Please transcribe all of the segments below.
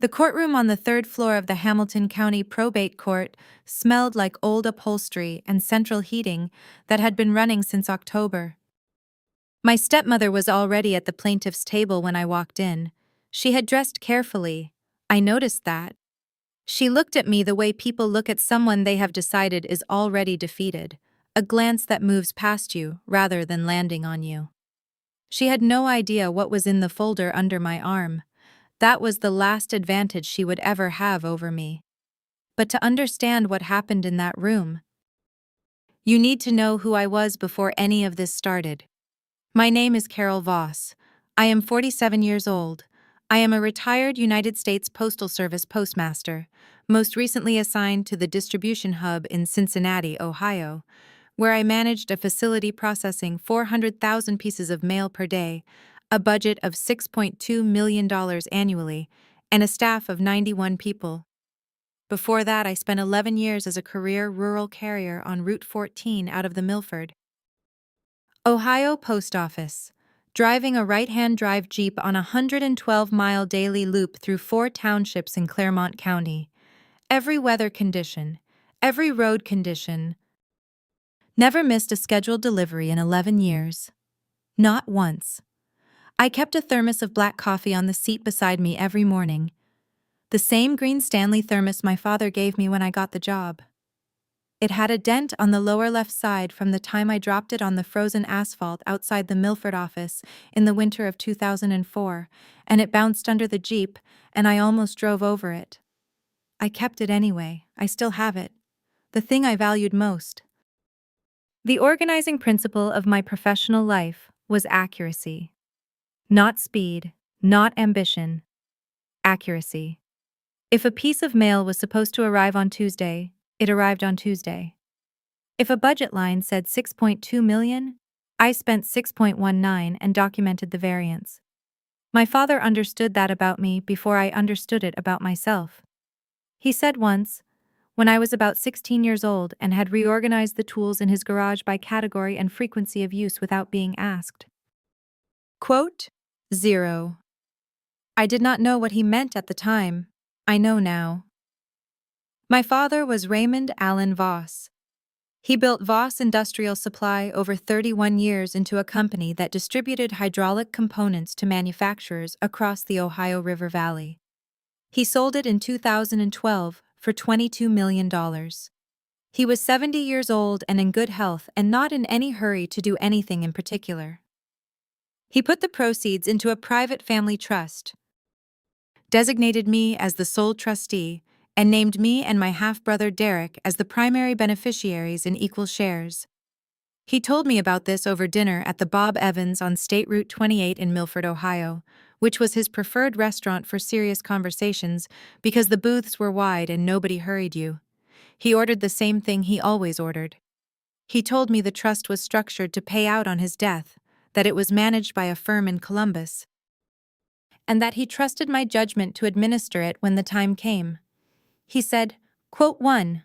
The courtroom on the third floor of the Hamilton County Probate Court smelled like old upholstery and central heating that had been running since October. My stepmother was already at the plaintiff's table when I walked in. She had dressed carefully. I noticed that. She looked at me the way people look at someone they have decided is already defeated, a glance that moves past you rather than landing on you. She had no idea what was in the folder under my arm. That was the last advantage she would ever have over me. But to understand what happened in that room, you need to know who I was before any of this started. My name is Carol Voss. I am 47 years old. I am a retired United States Postal Service postmaster, most recently assigned to the distribution hub in Cincinnati, Ohio, where I managed a facility processing 400,000 pieces of mail per day, a budget of $6.2 million annually, and a staff of 91 people. Before that, I spent 11 years as a career rural carrier on Route 14 out of the Milford, Ohio Post Office, driving a right-hand drive Jeep on a 112-mile daily loop through 4 townships in Claremont County. Every weather condition, every road condition. Never missed a scheduled delivery in 11 years. Not once. I kept a thermos of black coffee on the seat beside me every morning. The same green Stanley thermos my father gave me when I got the job. It had a dent on the lower left side from the time I dropped it on the frozen asphalt outside the Milford office in the winter of 2004, and it bounced under the Jeep, and I almost drove over it. I kept it anyway. I still have it. The thing I valued most. The organizing principle of my professional life was accuracy. Not speed, not ambition. Accuracy. If a piece of mail was supposed to arrive on Tuesday, it arrived on Tuesday. If a budget line said 6.2 million, I spent 6.19 and documented the variance. My father understood that about me before I understood it about myself. He said once, when I was about 16 years old and had reorganized the tools in his garage by category and frequency of use without being asked. Quote, 0. I did not know what he meant at the time. I know now. My father was Raymond Allen Voss. He built Voss Industrial Supply over 31 years into a company that distributed hydraulic components to manufacturers across the Ohio River Valley. He sold it in 2012 for $22 million. He was 70 years old and in good health and not in any hurry to do anything in particular. He put the proceeds into a private family trust, designated me as the sole trustee, and named me and my half-brother Derek as the primary beneficiaries in equal shares. He told me about this over dinner at the Bob Evans on State Route 28 in Milford, Ohio, which was his preferred restaurant for serious conversations because the booths were wide and nobody hurried you. He ordered the same thing he always ordered. He told me the trust was structured to pay out on his death, that it was managed by a firm in Columbus, and that he trusted my judgment to administer it when the time came. He said, quote 1.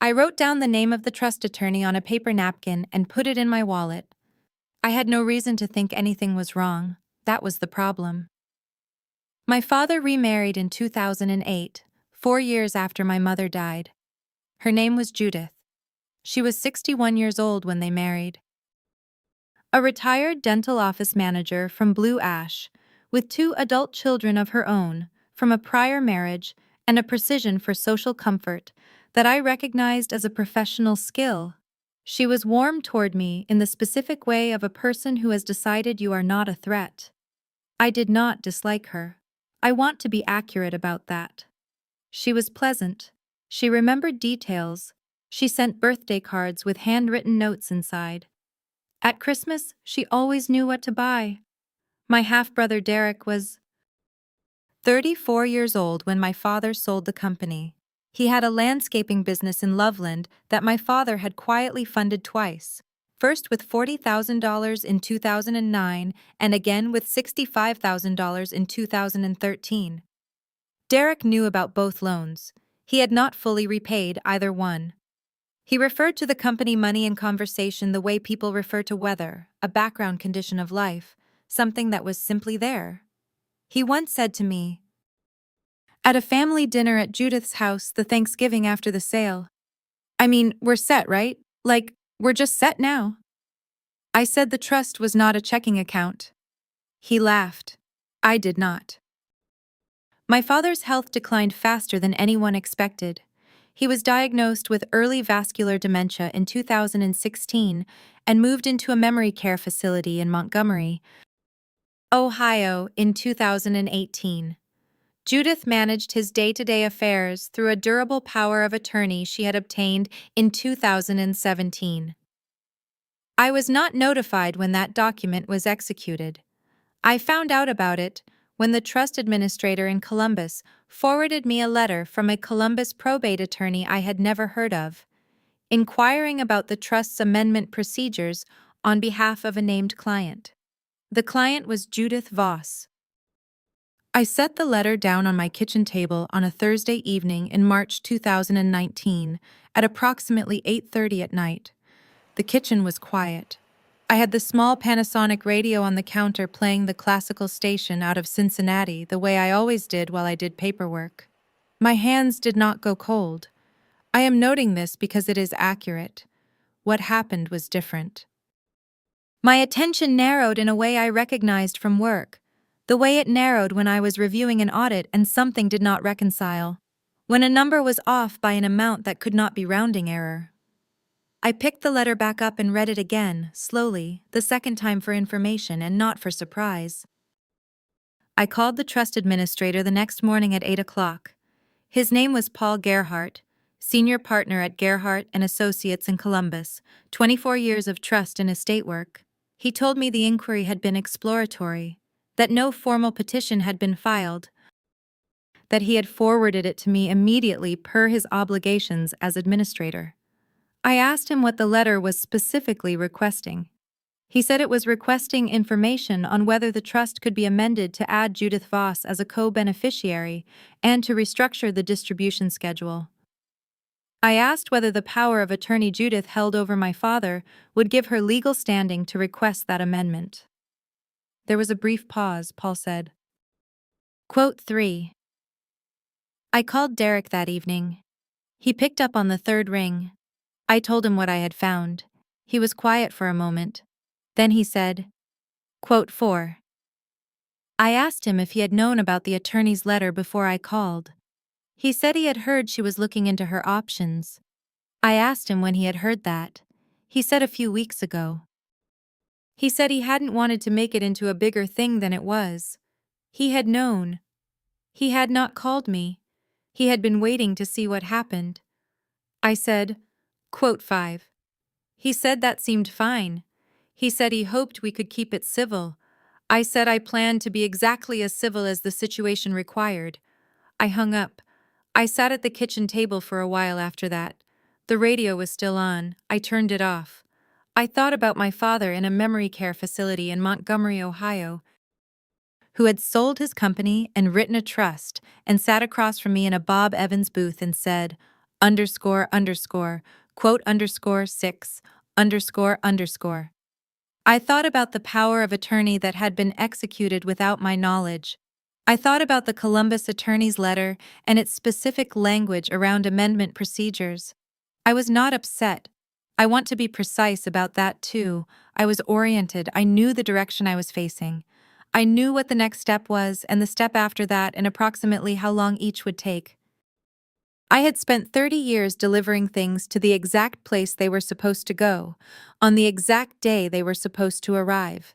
I wrote down the name of the trust attorney on a paper napkin and put it in my wallet. I had no reason to think anything was wrong. That was the problem. My father remarried in 2008, 4 years after my mother died. Her name was Judith. She was 61 years old when they married. A retired dental office manager from Blue Ash, with 2 adult children of her own, from a prior marriage, and a precision for social comfort that I recognized as a professional skill. She was warm toward me in the specific way of a person who has decided you are not a threat. I did not dislike her. I want to be accurate about that. She was pleasant. She remembered details. She sent birthday cards with handwritten notes inside. At Christmas, she always knew what to buy. My half-brother Derek was 34 years old when my father sold the company. He had a landscaping business in Loveland that my father had quietly funded twice, first with $40,000 in 2009 and again with $65,000 in 2013. Derek knew about both loans. He had not fully repaid either one. He referred to the company money in conversation the way people refer to weather, a background condition of life, something that was simply there. He once said to me, At a family dinner at Judith's house the Thanksgiving after the sale. I mean, we're set, right? Like, we're just set now. I said the trust was not a checking account. He laughed. I did not. My father's health declined faster than anyone expected. He was diagnosed with early vascular dementia in 2016 and moved into a memory care facility in Montgomery, Ohio in 2018. Judith managed his day-to-day affairs through a durable power of attorney she had obtained in 2017. I was not notified when that document was executed. I found out about it when the trust administrator in Columbus forwarded me a letter from a Columbus probate attorney I had never heard of, inquiring about the trust's amendment procedures on behalf of a named client. The client was Judith Voss. I set the letter down on my kitchen table on a Thursday evening in March 2019 at approximately 8:30 at night. The kitchen was quiet. I had the small Panasonic radio on the counter playing the classical station out of Cincinnati the way I always did while I did paperwork. My hands did not go cold. I am noting this because it is accurate. What happened was different. My attention narrowed in a way I recognized from work, the way it narrowed when I was reviewing an audit and something did not reconcile, when a number was off by an amount that could not be rounding error. I picked the letter back up and read it again, slowly, the second time for information and not for surprise. I called the trust administrator the next morning at 8 o'clock. His name was Paul Gerhardt, senior partner at Gerhardt and Associates in Columbus, 24 years of trust and estate work. He told me the inquiry had been exploratory, that no formal petition had been filed, that he had forwarded it to me immediately per his obligations as administrator. I asked him what the letter was specifically requesting. He said it was requesting information on whether the trust could be amended to add Judith Voss as a co-beneficiary and to restructure the distribution schedule. I asked whether the power of attorney Judith held over my father would give her legal standing to request that amendment. There was a brief pause. Paul said, Quote 3. I called Derek that evening. He picked up on the third ring. I told him what I had found. He was quiet for a moment. Then he said, Quote 4. I asked him if he had known about the attorney's letter before I called. He said he had heard she was looking into her options. I asked him when he had heard that. He said a few weeks ago. He said he hadn't wanted to make it into a bigger thing than it was. He had known. He had not called me. He had been waiting to see what happened. I said, Quote 5. He said that seemed fine. He said he hoped we could keep it civil. I said I planned to be exactly as civil as the situation required. I hung up. I sat at the kitchen table for a while after that. The radio was still on. I turned it off. I thought about my father in a memory care facility in Montgomery, Ohio, who had sold his company and written a trust and sat across from me in a Bob Evans booth and said, __, quote _6, __. I thought about the power of attorney that had been executed without my knowledge. I thought about the Columbus attorney's letter and its specific language around amendment procedures. I was not upset. I want to be precise about that too. I was oriented. I knew the direction I was facing. I knew what the next step was and the step after that and approximately how long each would take. I had spent 30 years delivering things to the exact place they were supposed to go, on the exact day they were supposed to arrive.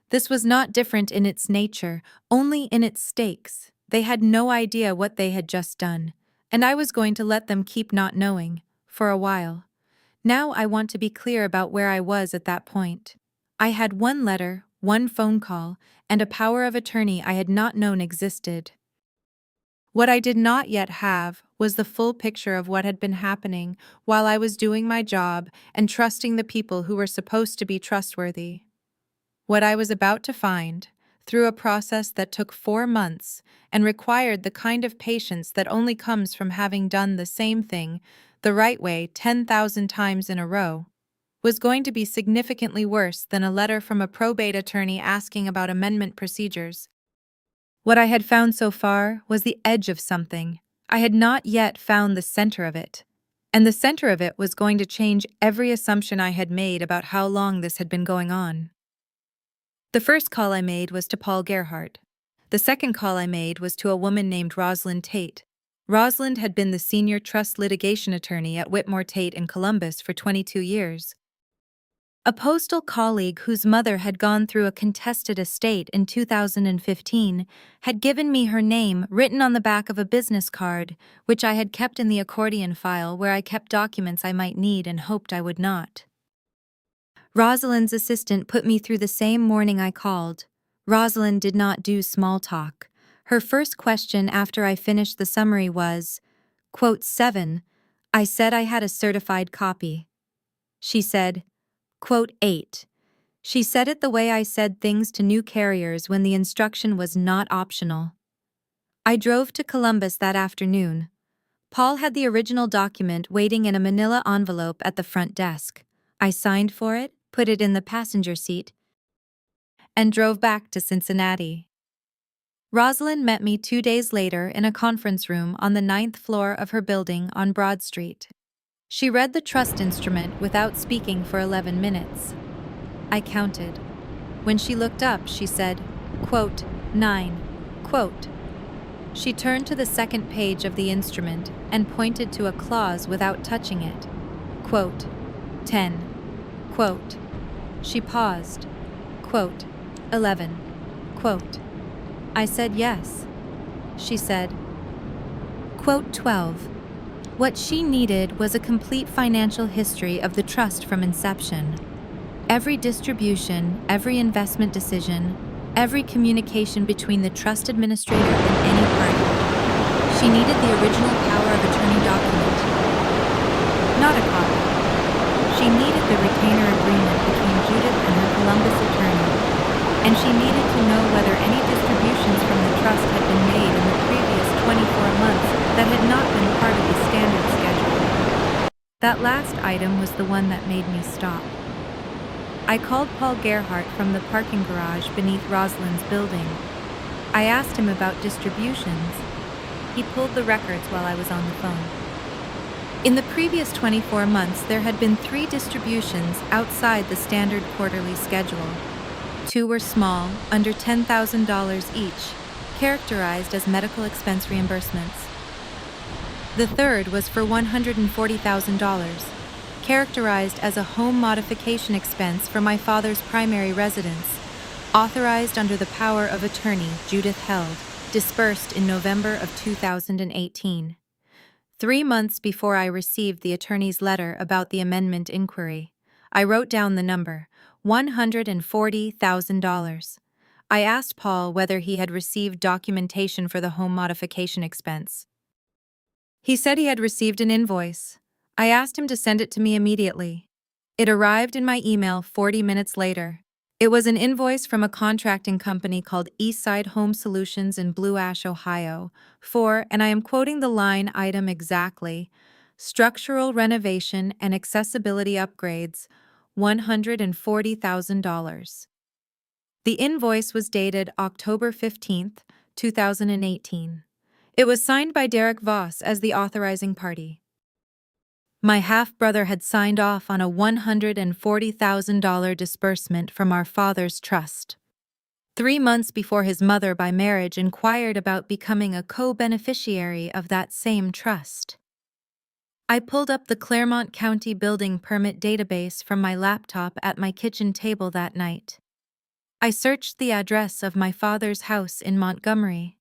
This was not different in its nature, only in its stakes. They had no idea what they had just done, and I was going to let them keep not knowing, for a while. Now I want to be clear about where I was at that point. I had one letter, one phone call, and a power of attorney I had not known existed. What I did not yet have was the full picture of what had been happening while I was doing my job and trusting the people who were supposed to be trustworthy. What I was about to find, through a process that took 4 months and required the kind of patience that only comes from having done the same thing the right way 10,000 times in a row, was going to be significantly worse than a letter from a probate attorney asking about amendment procedures. What I had found so far was the edge of something. I had not yet found the center of it. And the center of it was going to change every assumption I had made about how long this had been going on. The first call I made was to Paul Gerhardt. The second call I made was to a woman named Rosalind Tate. Rosalind had been the senior trust litigation attorney at Whitmore Tate in Columbus for 22 years. A postal colleague whose mother had gone through a contested estate in 2015 had given me her name written on the back of a business card, which I had kept in the accordion file where I kept documents I might need and hoped I would not. Rosalind's assistant put me through the same morning I called. Rosalind did not do small talk. Her first question after I finished the summary was, quote 7, I said I had a certified copy. She said, quote 8. She said it the way I said things to new carriers when the instruction was not optional. I drove to Columbus that afternoon. Paul had the original document waiting in a manila envelope at the front desk. I signed for it, put it in the passenger seat, and drove back to Cincinnati. Rosalind met me 2 days later in a conference room on the 9th floor of her building on Broad Street. She read the trust instrument without speaking for 11 minutes. I counted. When she looked up, she said, quote, 9, quote. She turned to the second page of the instrument and pointed to a clause without touching it. Quote, 10, quote. She paused. Quote, 11, quote. I said yes. She said, quote 12. What she needed was a complete financial history of the trust from inception. Every distribution, every investment decision, every communication between the trust administrator and any party. She needed the original power of attorney document, not a copy. She needed the retainer agreement between Judith and her Columbus attorney, and she needed to know whether any distributions from the trust had been made in the previous 24 months that had not been part of the standard schedule. That last item was the one that made me stop. I called Paul Gerhardt from the parking garage beneath Rosalind's building. I asked him about distributions. He pulled the records while I was on the phone. In the previous 24 months, there had been 3 distributions outside the standard quarterly schedule. 2 were small, under $10,000 each, characterized as medical expense reimbursements. The third was for $140,000, characterized as a home modification expense for my father's primary residence, authorized under the power of attorney Judith held, disbursed in November of 2018. 3 months before I received the attorney's letter about the amendment inquiry, I wrote down the number, $140,000. I asked Paul whether he had received documentation for the home modification expense. He said he had received an invoice. I asked him to send it to me immediately. It arrived in my email 40 minutes later. It was an invoice from a contracting company called Eastside Home Solutions in Blue Ash, Ohio, for, and I am quoting the line item exactly, structural renovation and accessibility upgrades, $140,000. The invoice was dated October 15, 2018. It was signed by Derek Voss as the authorizing party. My half-brother had signed off on a $140,000 disbursement from our father's trust. 3 months before his mother by marriage inquired about becoming a co-beneficiary of that same trust. I pulled up the Claremont County Building Permit database from my laptop at my kitchen table that night. I searched the address of my father's house in Montgomery.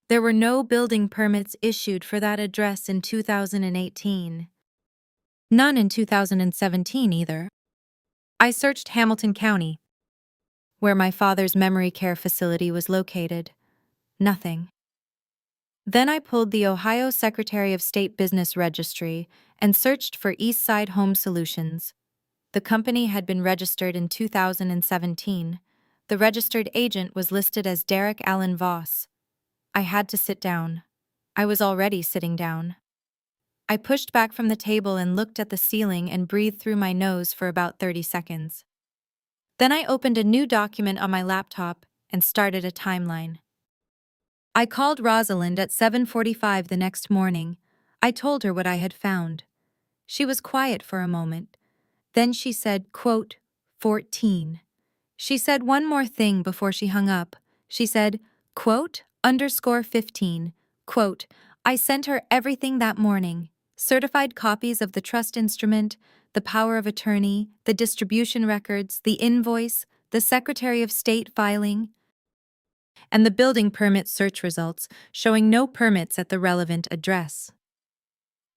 There were no building permits issued for that address in 2018. None in 2017 either. I searched Hamilton County, where my father's memory care facility was located. Nothing. Then I pulled the Ohio Secretary of State Business Registry and searched for Eastside Home Solutions. The company had been registered in 2017. The registered agent was listed as Derek Allen Voss. I had to sit down. I was already sitting down. I pushed back from the table and looked at the ceiling and breathed through my nose for about 30 seconds. Then I opened a new document on my laptop and started a timeline. I called Rosalind at 7:45 the next morning. I told her what I had found. She was quiet for a moment. Then she said, quote, 14. She said one more thing before she hung up. She said, quote, underscore 15, quote, I sent her everything that morning. Certified copies of the trust instrument, the power of attorney, the distribution records, the invoice, the Secretary of State filing, and the building permit search results showing no permits at the relevant address.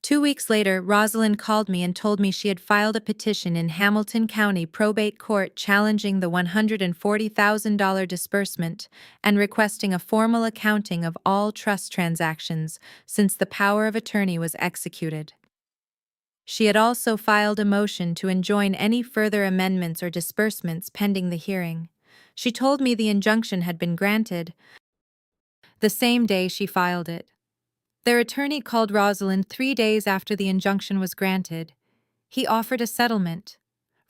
2 weeks later, Rosalind called me and told me she had filed a petition in Hamilton County Probate Court challenging the $140,000 disbursement and requesting a formal accounting of all trust transactions since the power of attorney was executed. She had also filed a motion to enjoin any further amendments or disbursements pending the hearing. She told me the injunction had been granted the same day she filed it. Their attorney called Rosalind 3 days after the injunction was granted. He offered a settlement,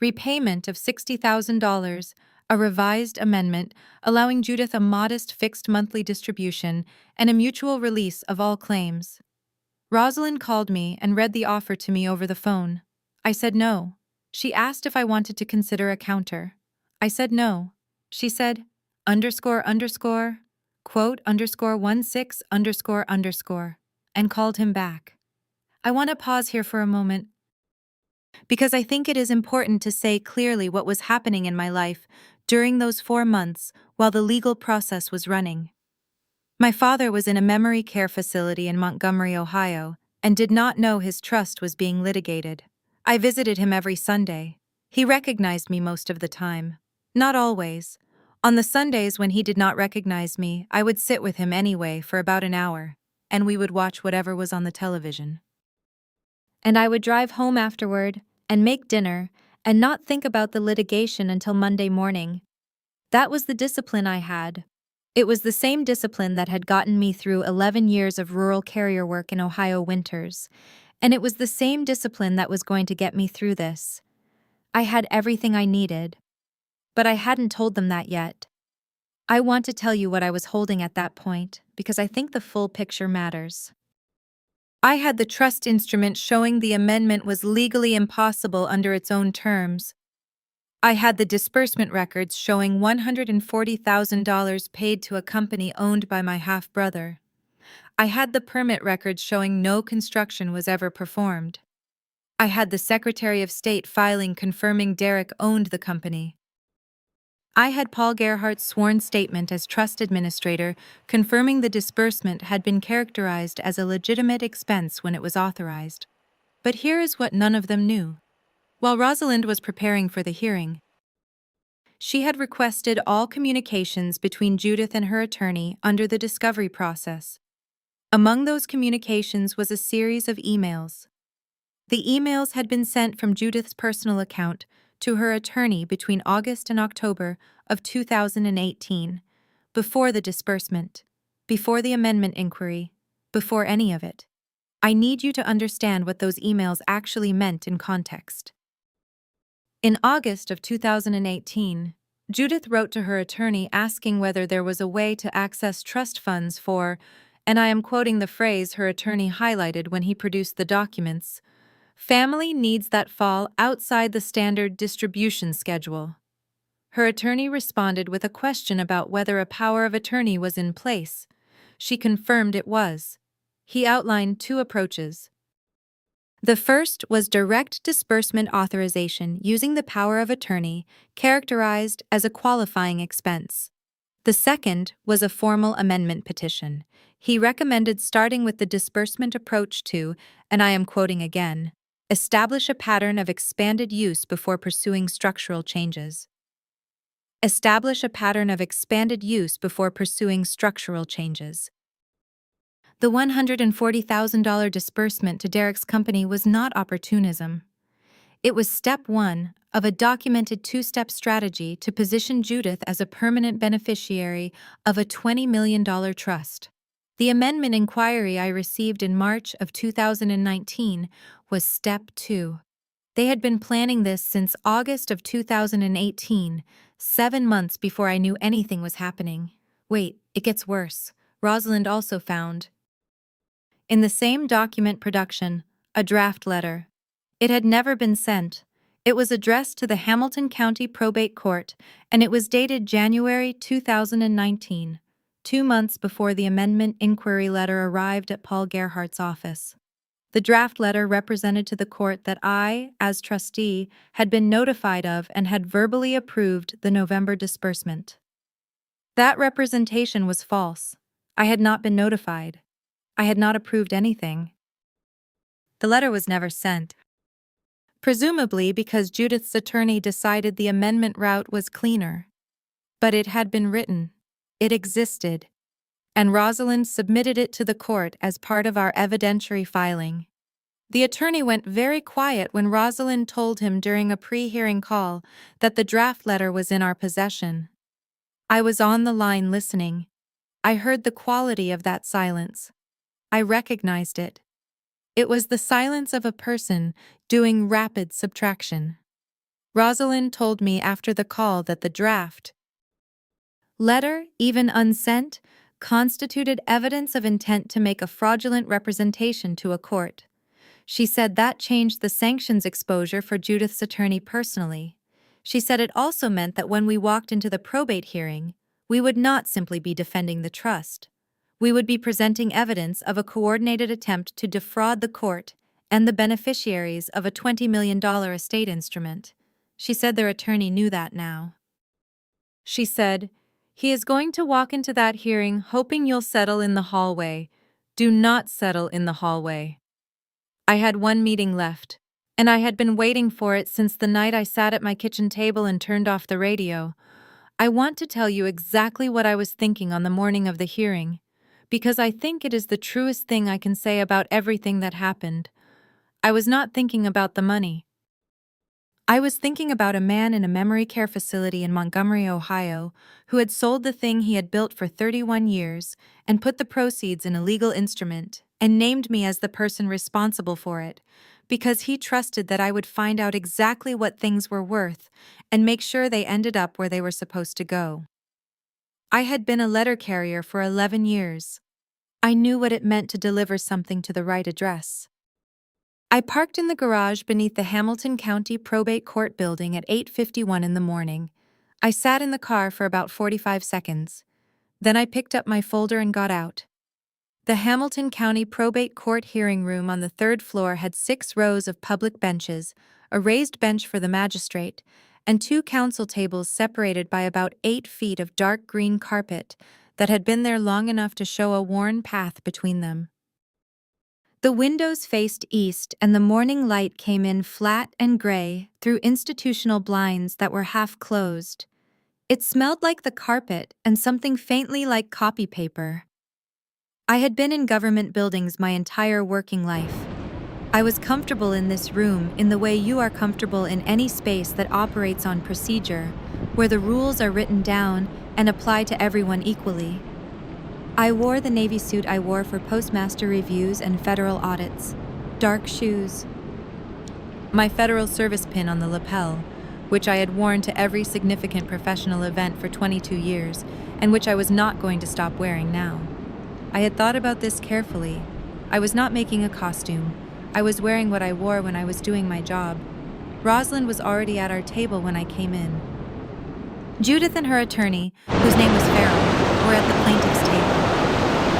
repayment of $60,000, a revised amendment allowing Judith a modest fixed monthly distribution, and a mutual release of all claims. Rosalind called me and read the offer to me over the phone. I said no. She asked if I wanted to consider a counter. I said no. She said, underscore underscore, quote underscore 16 underscore underscore, and called him back. I want to pause here for a moment because I think it is important to say clearly what was happening in my life during those 4 months while the legal process was running. My father was in a memory care facility in Montgomery, Ohio, and did not know his trust was being litigated. I visited him every Sunday. He recognized me most of the time. Not always. On the Sundays when he did not recognize me, I would sit with him anyway for about an hour, and we would watch whatever was on the television. And I would drive home afterward, and make dinner, and not think about the litigation until Monday morning. That was the discipline I had. It was the same discipline that had gotten me through 11 years of rural carrier work in Ohio winters, and it was the same discipline that was going to get me through this. I had everything I needed. But I hadn't told them that yet. I want to tell you what I was holding at that point, because I think the full picture matters. I had the trust instrument showing the amendment was legally impossible under its own terms. I had the disbursement records showing $140,000 paid to a company owned by my half-brother. I had the permit records showing no construction was ever performed. I had the Secretary of State filing confirming Derek owned the company. I had Paul Gerhardt's sworn statement as trust administrator confirming the disbursement had been characterized as a legitimate expense when it was authorized. But here is what none of them knew. While Rosalind was preparing for the hearing, she had requested all communications between Judith and her attorney under the discovery process. Among those communications was a series of emails. The emails had been sent from Judith's personal account to her attorney between August and October of 2018, before the disbursement, before the amendment inquiry, before any of it. I need you to understand what those emails actually meant in context. In August of 2018, Judith wrote to her attorney asking whether there was a way to access trust funds for, and I am quoting the phrase her attorney highlighted when he produced the documents, family needs that fall outside the standard distribution schedule. Her attorney responded with a question about whether a power of attorney was in place. She confirmed it was. He outlined 2 approaches. The first was direct disbursement authorization using the power of attorney, characterized as a qualifying expense. The second was a formal amendment petition. He recommended starting with the disbursement approach to, and I am quoting again, establish a pattern of expanded use before pursuing structural changes. Establish a pattern of expanded use before pursuing structural changes. The $140,000 disbursement to Derek's company was not opportunism. It was step 1 of a documented 2-step strategy to position Judith as a permanent beneficiary of a $20 million trust. The amendment inquiry I received in March of 2019 was step 2. They had been planning this since August of 2018, 7 months before I knew anything was happening. Wait, it gets worse. Rosalind also found, in the same document production, a draft letter. It had never been sent. It was addressed to the Hamilton County Probate Court, and it was dated January 2019, 2 months before the amendment inquiry letter arrived at Paul Gerhardt's office. The draft letter represented to the court that I, as trustee, had been notified of and had verbally approved the November disbursement. That representation was false. I had not been notified. I had not approved anything. The letter was never sent. Presumably because Judith's attorney decided the amendment route was cleaner. But it had been written. It existed. And Rosalind submitted it to the court as part of our evidentiary filing. The attorney went very quiet when Rosalind told him during a pre-hearing call that the draft letter was in our possession. I was on the line listening. I heard the quality of that silence. I recognized it. It was the silence of a person doing rapid subtraction. Rosalind told me after the call that the draft letter, even unsent, constituted evidence of intent to make a fraudulent representation to a court. She said that changed the sanctions exposure for Judith's attorney personally. She said it also meant that when we walked into the probate hearing, we would not simply be defending the trust. We would be presenting evidence of a coordinated attempt to defraud the court and the beneficiaries of a $20 million estate instrument. She said their attorney knew that now. She said, "He is going to walk into that hearing hoping you'll settle in the hallway. Do not settle in the hallway." I had one meeting left, and I had been waiting for it since the night I sat at my kitchen table and turned off the radio. I want to tell you exactly what I was thinking on the morning of the hearing, because I think it is the truest thing I can say about everything that happened. I was not thinking about the money. I was thinking about a man in a memory care facility in Montgomery, Ohio, who had sold the thing he had built for 31 years and put the proceeds in a legal instrument and named me as the person responsible for it, because he trusted that I would find out exactly what things were worth and make sure they ended up where they were supposed to go. I had been a letter carrier for 11 years. I knew what it meant to deliver something to the right address. I parked in the garage beneath the Hamilton County Probate Court building at 8:51 in the morning. I sat in the car for about 45 seconds. Then I picked up my folder and got out. The Hamilton County Probate Court hearing room on the 3rd floor had 6 rows of public benches, a raised bench for the magistrate, and 2 counsel tables separated by about 8 feet of dark green carpet that had been there long enough to show a worn path between them. The windows faced east and the morning light came in flat and gray through institutional blinds that were half closed. It smelled like the carpet and something faintly like copy paper. I had been in government buildings my entire working life. I was comfortable in this room in the way you are comfortable in any space that operates on procedure, where the rules are written down and apply to everyone equally. I wore the navy suit I wore for postmaster reviews and federal audits. Dark shoes. My federal service pin on the lapel, which I had worn to every significant professional event for 22 years, and which I was not going to stop wearing now. I had thought about this carefully. I was not making a costume. I was wearing what I wore when I was doing my job. Rosalind was already at our table when I came in. Judith and her attorney, whose name was Farrell, were at the plaintiff's table.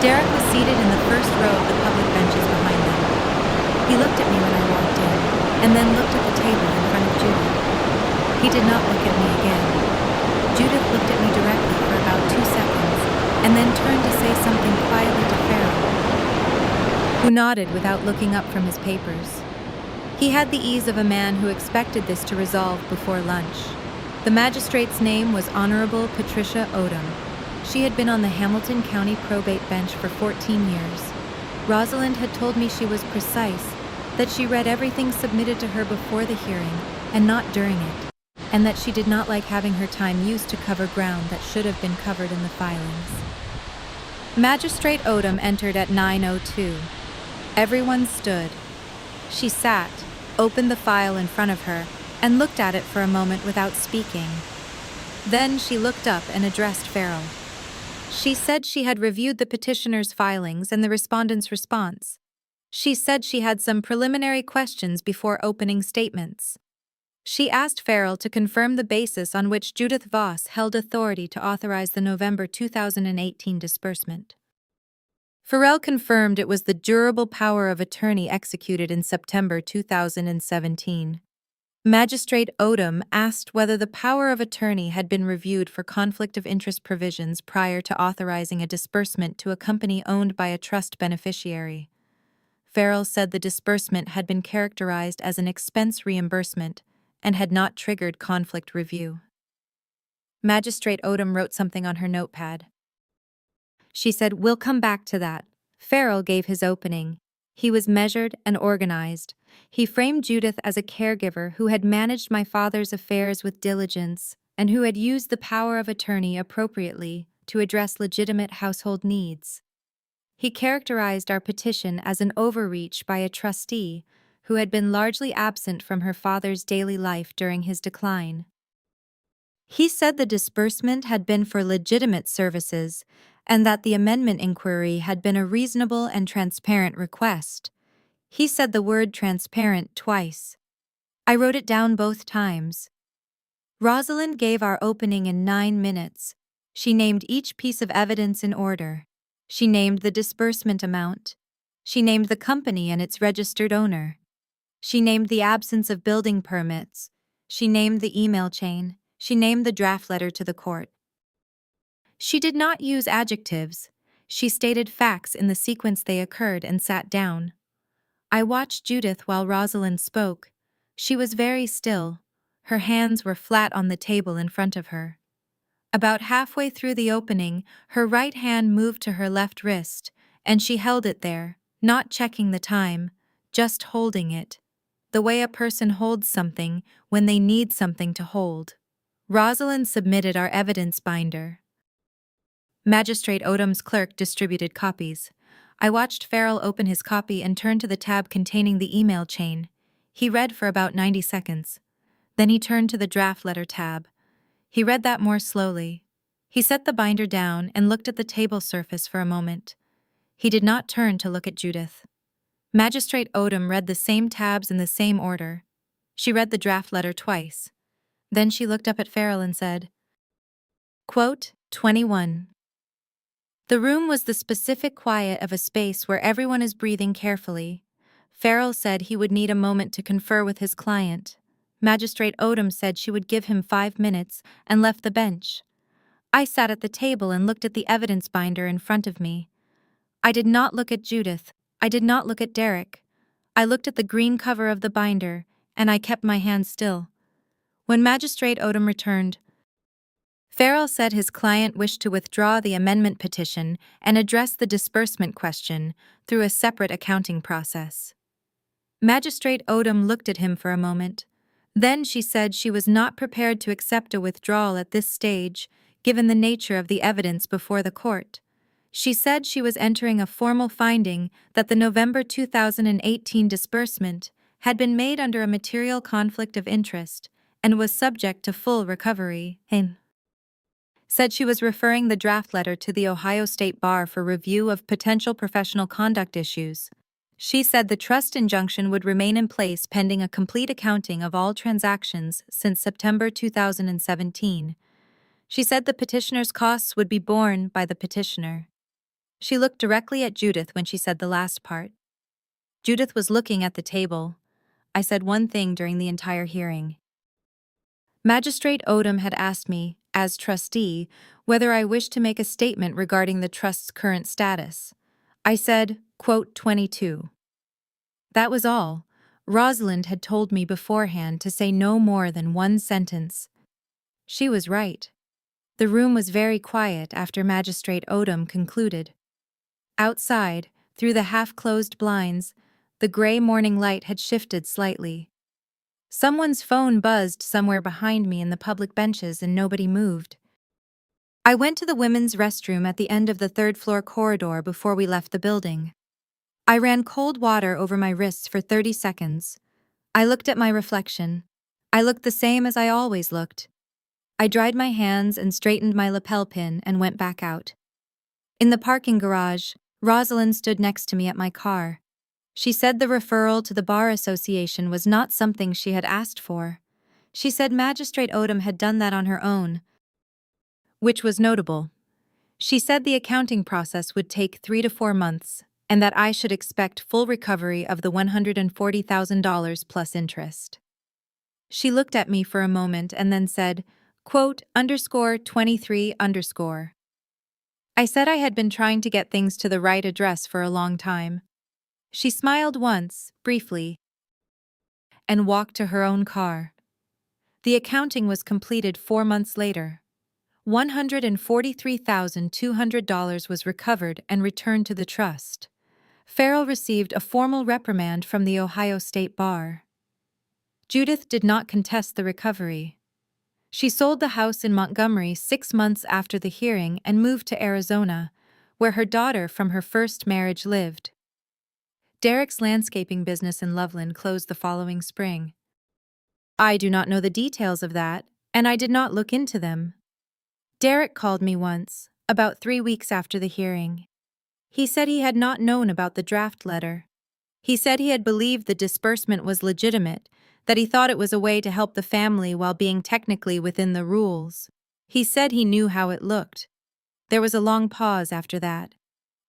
Derek was seated in the first row of the public benches behind them. He looked at me when I walked in, and then looked at the table in front of Judith. He did not look at me again. Judith looked at me directly for about 2 seconds, and then turned to say something quietly to Farrell, who nodded without looking up from his papers. He had the ease of a man who expected this to resolve before lunch. The magistrate's name was Honorable Patricia Odom. She had been on the Hamilton County probate bench for 14 years. Rosalind had told me she was precise, that she read everything submitted to her before the hearing and not during it, and that she did not like having her time used to cover ground that should have been covered in the filings. Magistrate Odom entered at 9:02. Everyone stood. She sat, opened the file in front of her, and looked at it for a moment without speaking. Then she looked up and addressed Farrell. She said she had reviewed the petitioner's filings and the respondent's response. She said she had some preliminary questions before opening statements. She asked Farrell to confirm the basis on which Judith Voss held authority to authorize the November 2018 disbursement. Farrell confirmed it was the durable power of attorney executed in September 2017. Magistrate Odom asked whether the power of attorney had been reviewed for conflict of interest provisions prior to authorizing a disbursement to a company owned by a trust beneficiary. Farrell said the disbursement had been characterized as an expense reimbursement and had not triggered conflict review. Magistrate Odom wrote something on her notepad. She said, "We'll come back to that." Farrell gave his opening. He was measured and organized. He framed Judith as a caregiver who had managed my father's affairs with diligence and who had used the power of attorney appropriately to address legitimate household needs. He characterized our petition as an overreach by a trustee who had been largely absent from her father's daily life during his decline. He said the disbursement had been for legitimate services and that the amendment inquiry had been a reasonable and transparent request. He said the word transparent twice. I wrote it down both times. Rosalind gave our opening in 9 minutes. She named each piece of evidence in order. She named the disbursement amount. She named the company and its registered owner. She named the absence of building permits. She named the email chain. She named the draft letter to the court. She did not use adjectives. She stated facts in the sequence they occurred and sat down. I watched Judith while Rosalind spoke. She was very still. Her hands were flat on the table in front of her. About halfway through the opening, her right hand moved to her left wrist, and she held it there, not checking the time, just holding it, the way a person holds something when they need something to hold. Rosalind submitted our evidence binder. Magistrate Odom's clerk distributed copies. I watched Farrell open his copy and turn to the tab containing the email chain. He read for about 90 seconds. Then he turned to the draft letter tab. He read that more slowly. He set the binder down and looked at the table surface for a moment. He did not turn to look at Judith. Magistrate Odom read the same tabs in the same order. She read the draft letter twice. Then she looked up at Farrell and said, quote, 21. The room was the specific quiet of a space where everyone is breathing carefully. Farrell said he would need a moment to confer with his client. Magistrate Odom said she would give him 5 minutes and left the bench. I sat at the table and looked at the evidence binder in front of me. I did not look at Judith. I did not look at Derek. I looked at the green cover of the binder, and I kept my hands still. When Magistrate Odom returned, Farrell said his client wished to withdraw the amendment petition and address the disbursement question through a separate accounting process. Magistrate Odom looked at him for a moment. Then she said she was not prepared to accept a withdrawal at this stage, given the nature of the evidence before the court. She said she was entering a formal finding that the November 2018 disbursement had been made under a material conflict of interest and was subject to full recovery. Said she was referring the draft letter to the Ohio State Bar for review of potential professional conduct issues. She said the trust injunction would remain in place pending a complete accounting of all transactions since September 2017. She said the petitioner's costs would be borne by the petitioner. She looked directly at Judith when she said the last part. Judith was looking at the table. I said one thing during the entire hearing. Magistrate Odom had asked me, as trustee, whether I wished to make a statement regarding the trust's current status. I said, quote, 22. That was all. Rosalind had told me beforehand to say no more than one sentence. She was right. The room was very quiet after Magistrate Odom concluded. Outside, through the half-closed blinds, the gray morning light had shifted slightly. Someone's phone buzzed somewhere behind me in the public benches and nobody moved. I went to the women's restroom at the end of the third-floor corridor before we left the building. I ran cold water over my wrists for 30 seconds. I looked at my reflection. I looked the same as I always looked. I dried my hands and straightened my lapel pin and went back out. In the parking garage, Rosalind stood next to me at my car. She said the referral to the Bar Association was not something she had asked for. She said Magistrate Odom had done that on her own, which was notable. She said the accounting process would take 3 to 4 months, and that I should expect full recovery of the $140,000 plus interest. She looked at me for a moment and then said, quote, _23_. I said I had been trying to get things to the right address for a long time. She smiled once, briefly, and walked to her own car. The accounting was completed 4 months later. $143,200 was recovered and returned to the trust. Farrell received a formal reprimand from the Ohio State Bar. Judith did not contest the recovery. She sold the house in Montgomery 6 months after the hearing and moved to Arizona, where her daughter from her first marriage lived. Derek's landscaping business in Loveland closed the following spring. I do not know the details of that, and I did not look into them. Derek called me once, about 3 weeks after the hearing. He said he had not known about the draft letter. He said he had believed the disbursement was legitimate, that he thought it was a way to help the family while being technically within the rules. He said he knew how it looked. There was a long pause after that.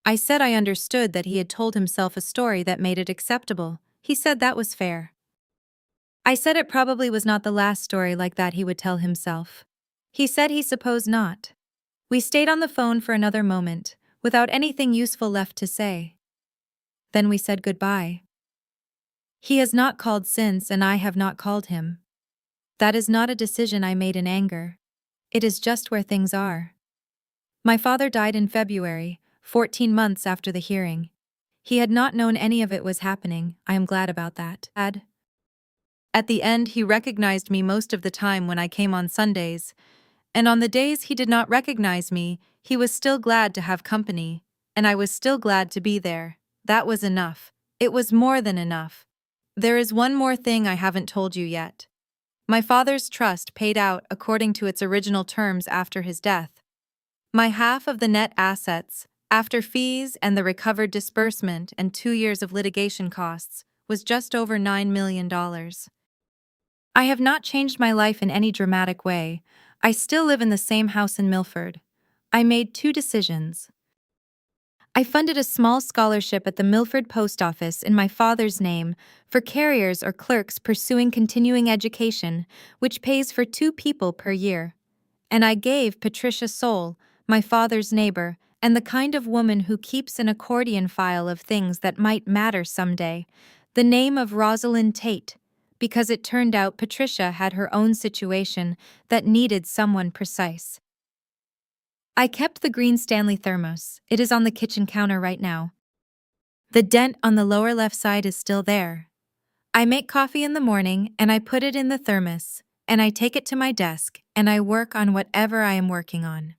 I said I understood that he had told himself a story that made it acceptable. He said that was fair. I said it probably was not the last story like that he would tell himself. He said he supposed not. We stayed on the phone for another moment, without anything useful left to say. Then we said goodbye. He has not called since, and I have not called him. That is not a decision I made in anger. It is just where things are. My father died in February, 14 months after the hearing. He had not known any of it was happening. I am glad about that. At the end, he recognized me most of the time when I came on Sundays, and on the days he did not recognize me, he was still glad to have company, and I was still glad to be there. That was enough. It was more than enough. There is one more thing I haven't told you yet. My father's trust paid out according to its original terms after his death. My half of the net assets, after fees and the recovered disbursement and 2 years of litigation costs, was just over $9 million. I have not changed my life in any dramatic way. I still live in the same house in Milford. I made 2 decisions. I funded a small scholarship at the Milford Post Office in my father's name for carriers or clerks pursuing continuing education, which pays for 2 people per year. And I gave Patricia Soule, my father's neighbor, and the kind of woman who keeps an accordion file of things that might matter someday, the name of Rosalind Tate, because it turned out Patricia had her own situation that needed someone precise. I kept the green Stanley thermos. It is on the kitchen counter right now. The dent on the lower left side is still there. I make coffee in the morning and I put it in the thermos, and I take it to my desk and I work on whatever I am working on.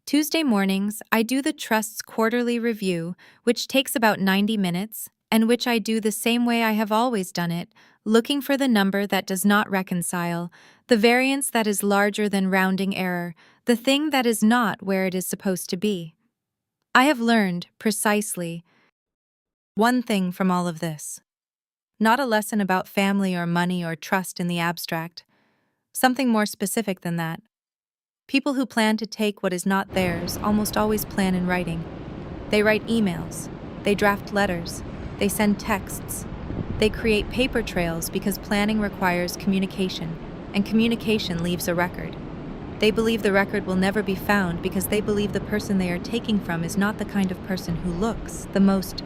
Tuesday mornings, I do the Trust's quarterly review, which takes about 90 minutes, and which I do the same way I have always done it, looking for the number that does not reconcile, the variance that is larger than rounding error, the thing that is not where it is supposed to be. I have learned, precisely, one thing from all of this. Not a lesson about family or money or trust in the abstract. Something more specific than that. People who plan to take what is not theirs almost always plan in writing. They write emails. They draft letters. They send texts. They create paper trails because planning requires communication, and communication leaves a record. They believe the record will never be found because they believe the person they are taking from is not the kind of person who looks. The most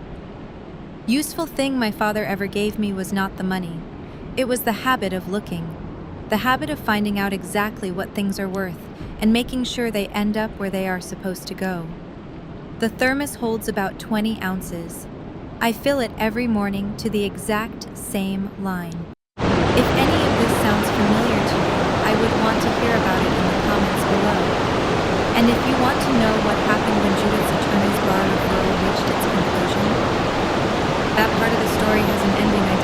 useful thing my father ever gave me was not the money. It was the habit of looking. The habit of finding out exactly what things are worth and making sure they end up where they are supposed to go. The thermos holds about 20 ounces. I fill it every morning to the exact same line. If any of this sounds familiar to you, I would want to hear about it in the comments below. And if you want to know what happened when Judith's attorney's bar referral reached its conclusion, that part of the story has an ending I